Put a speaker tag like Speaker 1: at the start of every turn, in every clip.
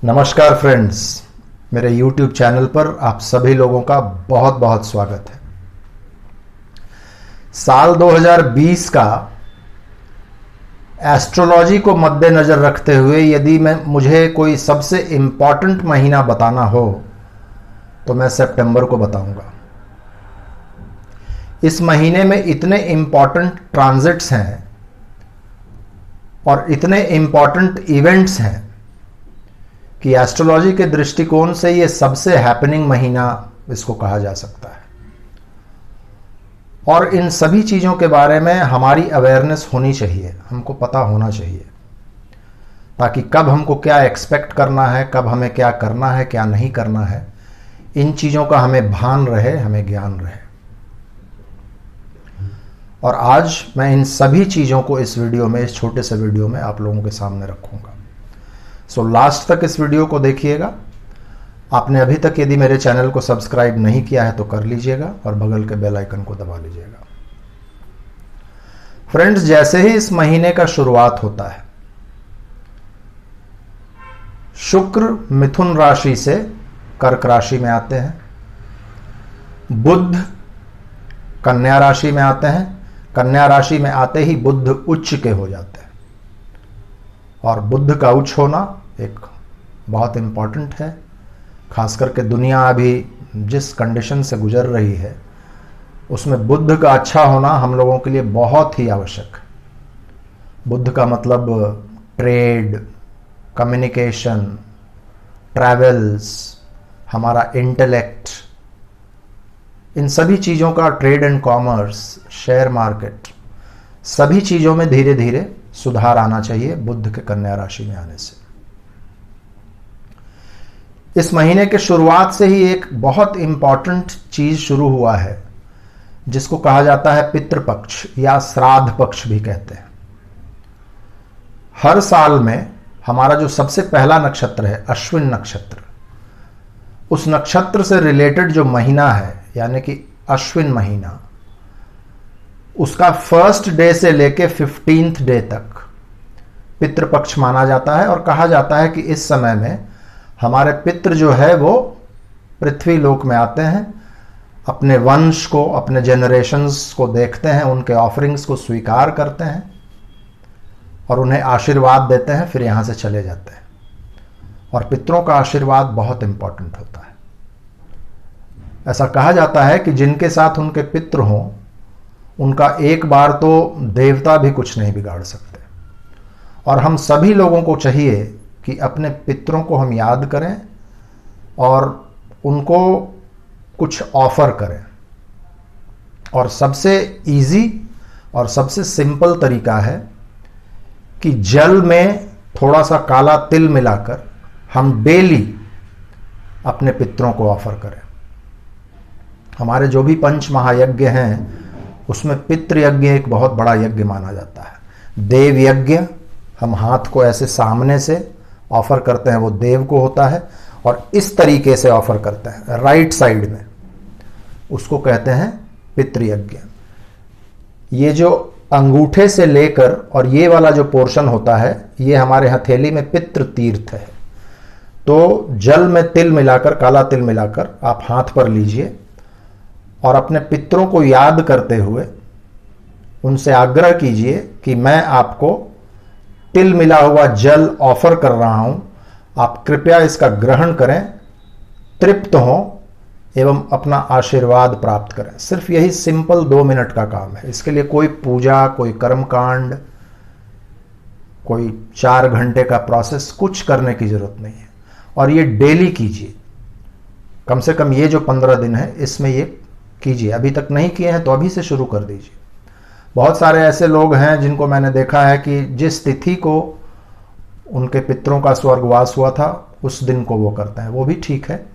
Speaker 1: नमस्कार फ्रेंड्स, मेरे YouTube channel पर आप सभी लोगों का बहुत बहुत स्वागत है। साल 2020 का एस्ट्रोलॉजी को मद्देनजर रखते हुए यदि मुझे कोई सबसे इम्पॉर्टेंट महीना बताना हो तो मैं सितंबर को बताऊंगा। इस महीने में इतने इम्पॉर्टेंट ट्रांजिट्स हैं और इतने इम्पॉर्टेंट इवेंट्स हैं कि एस्ट्रोलॉजी के दृष्टिकोण से ये सबसे हैपनिंग महीना इसको कहा जा सकता है। और इन सभी चीज़ों के बारे में हमारी अवेयरनेस होनी चाहिए, हमको पता होना चाहिए, ताकि कब हमको क्या एक्सपेक्ट करना है, कब हमें क्या करना है, क्या नहीं करना है, इन चीज़ों का हमें भान रहे, हमें ज्ञान रहे। और आज मैं इन सभी चीज़ों को इस वीडियो में, इस छोटे से वीडियो में आप लोगों के सामने रखूंगा। सो लास्ट तक इस वीडियो को देखिएगा। आपने अभी तक यदि मेरे चैनल को सब्सक्राइब नहीं किया है तो कर लीजिएगा और बगल के बेल आइकन को दबा लीजिएगा। फ्रेंड्स, जैसे ही इस महीने का शुरुआत होता है, शुक्र मिथुन राशि से कर्क राशि में आते हैं, बुध कन्या राशि में आते हैं, कन्या राशि में आते ही बुध उच्च के हो जाते हैं। और बुध का उच्च होना एक बहुत इंपॉर्टेंट है, खास करके दुनिया अभी जिस कंडीशन से गुजर रही है उसमें बुध का अच्छा होना हम लोगों के लिए बहुत ही आवश्यक है। बुध का मतलब ट्रेड, कम्युनिकेशन, ट्रैवल्स, हमारा इंटेलेक्ट, इन सभी चीज़ों का, trade and commerce, share market, सभी चीज़ों में धीरे धीरे सुधार आना चाहिए बुध के कन्या राशि में आने से। इस महीने के शुरुआत से ही एक बहुत इंपॉर्टेंट चीज शुरू हुआ है जिसको कहा जाता है पितृपक्ष या श्राद्ध पक्ष भी कहते हैं। हर साल में हमारा जो सबसे पहला नक्षत्र है अश्विन नक्षत्र, उस नक्षत्र से रिलेटेड जो महीना है यानी कि अश्विन महीना, उसका फर्स्ट डे से लेके 15th डे तक पितृपक्ष माना जाता है। और कहा जाता है कि इस समय में हमारे पितृ जो है वो पृथ्वी लोक में आते हैं, अपने वंश को, अपने जनरेशंस को देखते हैं, उनके ऑफरिंग्स को स्वीकार करते हैं और उन्हें आशीर्वाद देते हैं, फिर यहां से चले जाते हैं। और पितरों का आशीर्वाद बहुत इंपॉर्टेंट होता है। ऐसा कहा जाता है कि जिनके साथ उनके पितृ हों, उनका एक बार तो देवता भी कुछ नहीं बिगाड़ सकते। और हम सभी लोगों को चाहिए कि अपने पितरों को हम याद करें और उनको कुछ ऑफर करें। और सबसे इजी और सबसे सिंपल तरीका है कि जल में थोड़ा सा काला तिल मिलाकर हम डेली अपने पितरों को ऑफर करें। हमारे जो भी पंच महायज्ञ हैं उसमें पितृ यज्ञ एक बहुत बड़ा यज्ञ माना जाता है। देव यज्ञ, हम हाथ को ऐसे सामने से ऑफर करते हैं, वो देव को होता है, और इस तरीके से ऑफर करते हैं राइट साइड में, उसको कहते हैं पितृयज्ञ। ये जो अंगूठे से लेकर और ये वाला जो पोर्शन होता है, ये हमारे हथेली में पितृ तीर्थ है। तो जल में तिल मिलाकर, काला तिल मिलाकर आप हाथ पर लीजिए और अपने पितरों को याद करते हुए उनसे आग्रह कीजिए कि मैं आपको तिल मिला हुआ जल ऑफर कर रहा हूं, आप कृपया इसका ग्रहण करें, तृप्त हों एवं अपना आशीर्वाद प्राप्त करें। सिर्फ यही सिंपल 2 मिनट का काम है। इसके लिए कोई पूजा, कोई कर्मकांड, कोई 4 घंटे का प्रोसेस कुछ करने की जरूरत नहीं है। और ये डेली कीजिए, कम से कम ये जो 15 दिन है इसमें ये कीजिए। अभी तक नहीं किए हैं तो अभी से शुरू कर दीजिए। बहुत सारे ऐसे लोग हैं जिनको मैंने देखा है कि जिस तिथि को उनके पितरों का स्वर्गवास हुआ था उस दिन को वो करते हैं, वो भी ठीक है,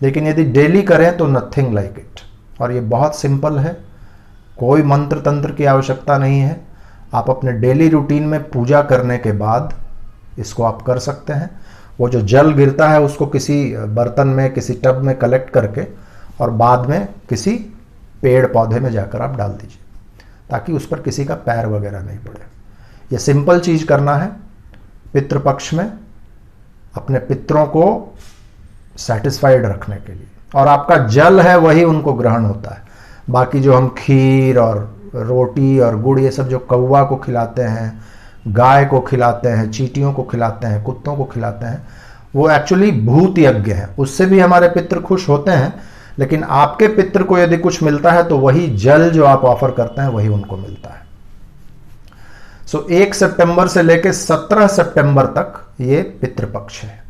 Speaker 1: लेकिन यदि डेली करें तो नथिंग लाइक इट। और ये बहुत सिंपल है, कोई मंत्र तंत्र की आवश्यकता नहीं है। आप अपने डेली रूटीन में पूजा करने के बाद इसको आप कर सकते हैं। वो जो जल गिरता है उसको किसी बर्तन में, किसी टब में कलेक्ट करके और बाद में किसी पेड़ पौधे में जाकर आप डाल दीजिए, ताकि उस पर किसी का पैर वगैरह नहीं पड़े। ये सिंपल चीज करना है। पितृपक्ष में अपने पितरों को सेटिस्फाइड रखने के लिए, और आपका जल है वही उनको ग्रहण होता है। बाकी जो हम खीर और रोटी और गुड़ ये सब जो कौवा को खिलाते हैं, गाय को खिलाते हैं, चींटियों को खिलाते हैं, कुत्तों को खिलाते हैं, वो एक्चुअली भूत यज्ञ है। उससे भी हमारे पितृ खुश होते हैं, लेकिन आपके पितृ को यदि कुछ मिलता है तो वही जल जो आप ऑफर करते हैं वही उनको मिलता है। सो 1 सितंबर से लेकर 17 सितंबर तक ये पितृपक्ष है।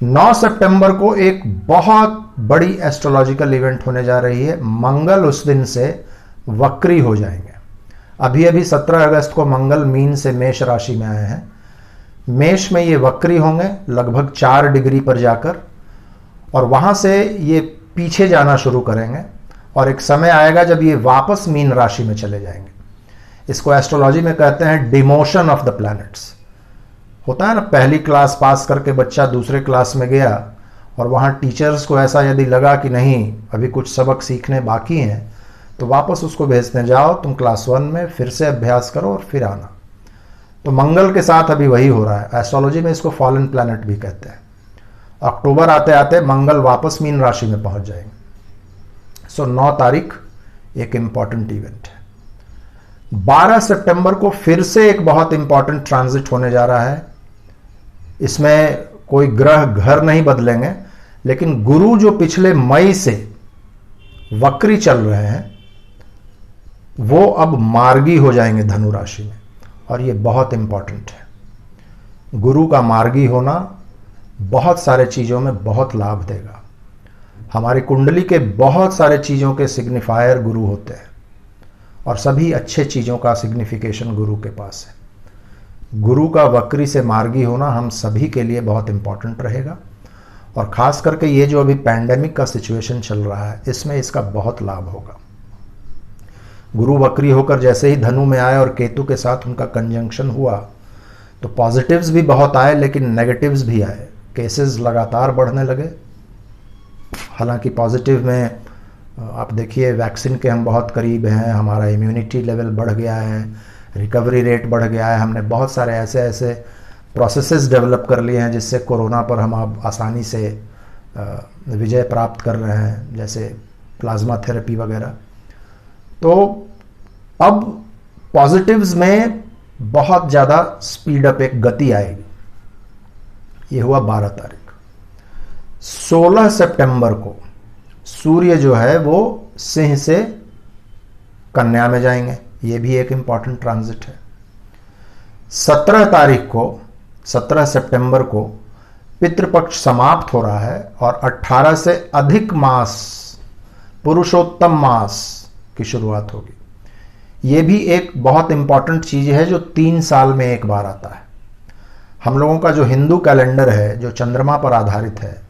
Speaker 1: 9 सितंबर को एक बहुत बड़ी एस्ट्रोलॉजिकल इवेंट होने जा रही है। मंगल उस दिन से वक्री हो जाएंगे। अभी अभी 17 अगस्त को मंगल मीन से मेष राशि में आए हैं। मेष में ये वक्री होंगे लगभग 4 डिग्री पर जाकर, और वहां से ये पीछे जाना शुरू करेंगे, और एक समय आएगा जब ये वापस मीन राशि में चले जाएंगे। इसको एस्ट्रोलॉजी में कहते हैं डिमोशन ऑफ द प्लैनेट्स। होता है ना, पहली क्लास पास करके बच्चा दूसरे क्लास में गया और वहाँ टीचर्स को ऐसा यदि लगा कि नहीं अभी कुछ सबक सीखने बाकी हैं, तो वापस उसको भेजते हैं, जाओ तुम क्लास 1 में फिर से अभ्यास करो और फिर आना। तो मंगल के साथ अभी वही हो रहा है। एस्ट्रोलॉजी में इसको फॉलन प्लैनेट भी कहते हैं। अक्टूबर आते आते मंगल वापस मीन राशि में पहुंच जाएंगे। सो 9 तारीख एक इंपॉर्टेंट इवेंट है। 12 सितंबर को फिर से एक बहुत इंपॉर्टेंट ट्रांजिट होने जा रहा है। इसमें कोई ग्रह घर नहीं बदलेंगे, लेकिन गुरु जो पिछले मई से वक्री चल रहे हैं वो अब मार्गी हो जाएंगे धनु राशि में, और ये बहुत इंपॉर्टेंट है। गुरु का मार्गी होना बहुत सारे चीजों में बहुत लाभ देगा। हमारी कुंडली के बहुत सारे चीजों के सिग्निफायर गुरु होते हैं, और सभी अच्छे चीजों का सिग्निफिकेशन गुरु के पास है। गुरु का वक्री से मार्गी होना हम सभी के लिए बहुत इंपॉर्टेंट रहेगा, और खास करके ये जो अभी पैंडेमिक का सिचुएशन चल रहा है इसमें इसका बहुत लाभ होगा। गुरु वक्री होकर जैसे ही धनु में आए और केतु के साथ उनका कंजंक्शन हुआ तो पॉजिटिव्स भी बहुत आए, लेकिन नेगेटिव्स भी आए। केसेस लगातार बढ़ने लगे। हालांकि पॉजिटिव में आप देखिए वैक्सीन के हम बहुत करीब हैं, हमारा इम्यूनिटी लेवल बढ़ गया है, रिकवरी रेट बढ़ गया है। हमने बहुत सारे ऐसे ऐसे प्रोसेसेस डेवलप कर लिए हैं जिससे कोरोना पर हम अब आसानी से विजय प्राप्त कर रहे हैं, जैसे प्लाज्मा थेरेपी वगैरह। तो अब पॉजिटिव्स में बहुत ज़्यादा स्पीड अप, एक गति आएगी। ये हुआ 12 तारीख। 16 सितंबर को सूर्य जो है वो सिंह से कन्या में जाएंगे। ये भी एक इंपॉर्टेंट ट्रांजिट है। 17 तारीख को 17 सितंबर को पितृपक्ष समाप्त हो रहा है, और 18 से अधिक मास, पुरुषोत्तम मास की शुरुआत होगी। ये भी एक बहुत इंपॉर्टेंट चीज है जो 3 साल में एक बार आता है। हम लोगों का जो हिंदू कैलेंडर है जो चंद्रमा पर आधारित है,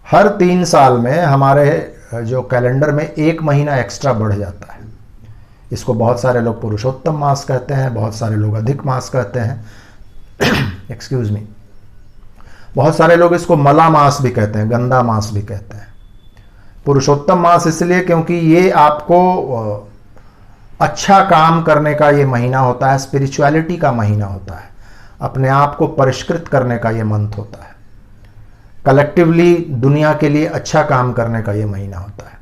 Speaker 1: हर 3 साल में हमारे जो कैलेंडर में 1 महीना एक्स्ट्रा बढ़ जाता है। इसको बहुत सारे लोग पुरुषोत्तम मास कहते हैं, बहुत सारे लोग अधिक मास कहते हैं एक्सक्यूज मी। बहुत सारे लोग इसको मला मास भी कहते हैं, गंदा मास भी कहते हैं। पुरुषोत्तम मास इसलिए क्योंकि ये आपको अच्छा काम करने का ये महीना होता है, स्पिरिचुअलिटी का महीना होता है, अपने आप को परिष्कृत करने का ये मंथ होता है, कलेक्टिवली दुनिया के लिए अच्छा काम करने का ये महीना होता है।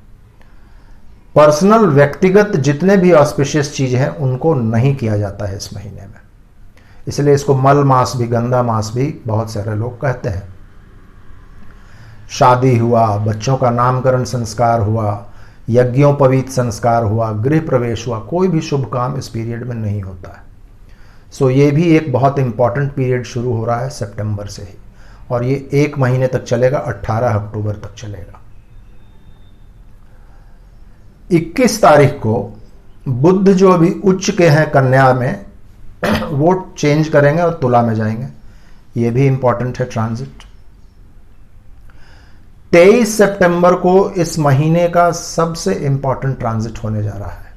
Speaker 1: पर्सनल, व्यक्तिगत जितने भी ऑस्पिशियस चीज हैं उनको नहीं किया जाता है इस महीने में, इसलिए इसको मल मास भी, गंदा मास भी बहुत सारे लोग कहते हैं। शादी हुआ, बच्चों का नामकरण संस्कार हुआ, यज्ञोपवीत संस्कार हुआ, गृह प्रवेश हुआ, कोई भी शुभ काम इस पीरियड में नहीं होता है। सो ये भी एक बहुत इंपॉर्टेंट पीरियड शुरू हो रहा है सितंबर से ही, और ये 1 महीने तक चलेगा, 18 अक्टूबर तक चलेगा। 21 तारीख को बुध जो अभी उच्च के हैं कन्या में वो चेंज करेंगे और तुला में जाएंगे। ये भी इंपॉर्टेंट है ट्रांजिट। 23 सितंबर को इस महीने का सबसे इंपॉर्टेंट ट्रांजिट होने जा रहा है।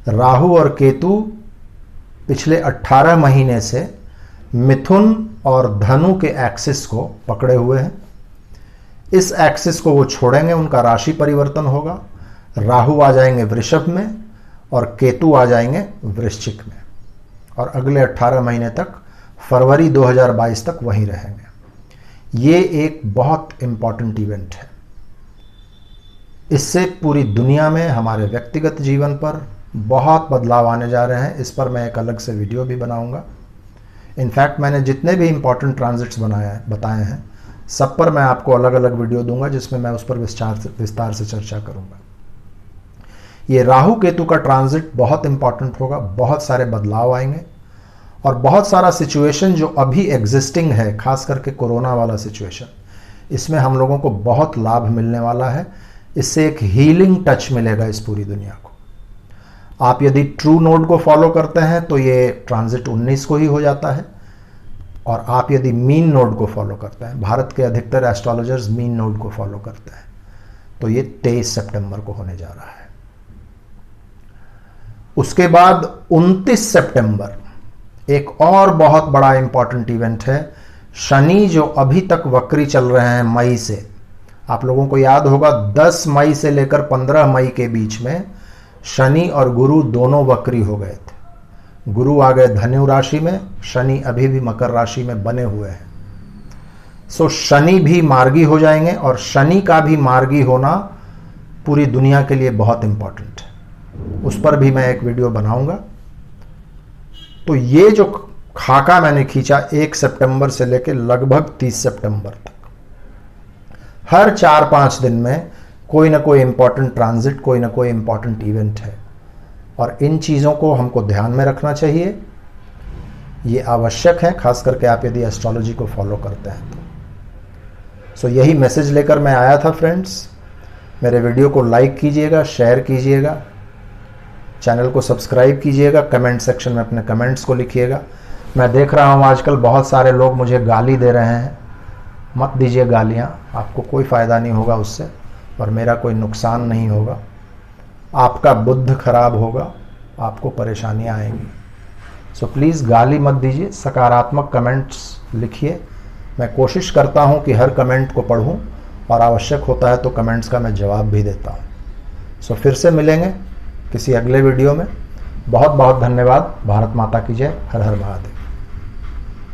Speaker 1: राहु और केतु पिछले 18 महीने से मिथुन और धनु के एक्सिस को पकड़े हुए हैं। इस एक्सिस को वो छोड़ेंगे, उनका राशि परिवर्तन होगा। राहु आ जाएंगे वृषभ में और केतु आ जाएंगे वृश्चिक में, और अगले 18 महीने तक फरवरी 2022 तक वहीं रहेंगे। ये एक बहुत इंपॉर्टेंट इवेंट है। इससे पूरी दुनिया में हमारे व्यक्तिगत जीवन पर बहुत बदलाव आने जा रहे हैं। इस पर मैं एक अलग से वीडियो भी बनाऊंगा। इनफैक्ट मैंने जितने भी इंपॉर्टेंट ट्रांजिट्स बताए हैं सब पर मैं आपको अलग अलग वीडियो दूंगा, जिसमें मैं उस पर विस्तार से चर्चा करूंगा। ये राहु केतु का ट्रांजिट बहुत इंपॉर्टेंट होगा, बहुत सारे बदलाव आएंगे और बहुत सारा सिचुएशन जो अभी एग्जिस्टिंग है, खास करके कोरोना वाला सिचुएशन, इसमें हम लोगों को बहुत लाभ मिलने वाला है। इससे एक हीलिंग टच मिलेगा इस पूरी दुनिया को। आप यदि ट्रू नोड को फॉलो करते हैं तो ये ट्रांजिट 19 को ही हो जाता है, और आप यदि मीन नोड को फॉलो करते हैं, भारत के अधिकतर एस्ट्रोलॉजर्स मीन नोड को फॉलो करते हैं, तो ये 23 सितंबर को होने जा रहा है। उसके बाद 29 सितंबर एक और बहुत बड़ा इंपॉर्टेंट इवेंट है। शनि जो अभी तक वक्री चल रहे हैं मई से, आप लोगों को याद होगा 10 मई से लेकर 15 मई के बीच में शनि और गुरु दोनों वक्री हो गए थे। गुरु आ गए धनु राशि में, शनि अभी भी मकर राशि में बने हुए हैं। सो शनि भी मार्गी हो जाएंगे, और शनि का भी मार्गी होना पूरी दुनिया के लिए बहुत इंपॉर्टेंट है। उस पर भी मैं एक वीडियो बनाऊंगा। तो ये जो खाका मैंने खींचा 1 सितंबर से लेकर लगभग 30 सितंबर तक, हर 4-5 दिन में कोई ना कोई इंपॉर्टेंट ट्रांजिट, कोई ना कोई इंपॉर्टेंट इवेंट है, और इन चीज़ों को हमको ध्यान में रखना चाहिए। ये आवश्यक है, खास करके आप यदि एस्ट्रोलॉजी को फॉलो करते हैं तो। सो यही मैसेज लेकर मैं आया था फ्रेंड्स। मेरे वीडियो को लाइक कीजिएगा, शेयर कीजिएगा, चैनल को सब्सक्राइब कीजिएगा, कमेंट सेक्शन में अपने कमेंट्स को लिखिएगा। मैं देख रहा हूँ आजकल बहुत सारे लोग मुझे गाली दे रहे हैं। मत दीजिए गालियाँ, आपको कोई फ़ायदा नहीं होगा उससे, और मेरा कोई नुकसान नहीं होगा। आपका बुद्ध खराब होगा, आपको परेशानियाँ आएंगी। सो प्लीज़ गाली मत दीजिए, सकारात्मक कमेंट्स लिखिए। मैं कोशिश करता हूँ कि हर कमेंट को पढूं, और आवश्यक होता है तो कमेंट्स का मैं जवाब भी देता हूँ। सो फिर से मिलेंगे किसी अगले वीडियो में। बहुत बहुत धन्यवाद। भारत माता की जय। हर हर महादेव।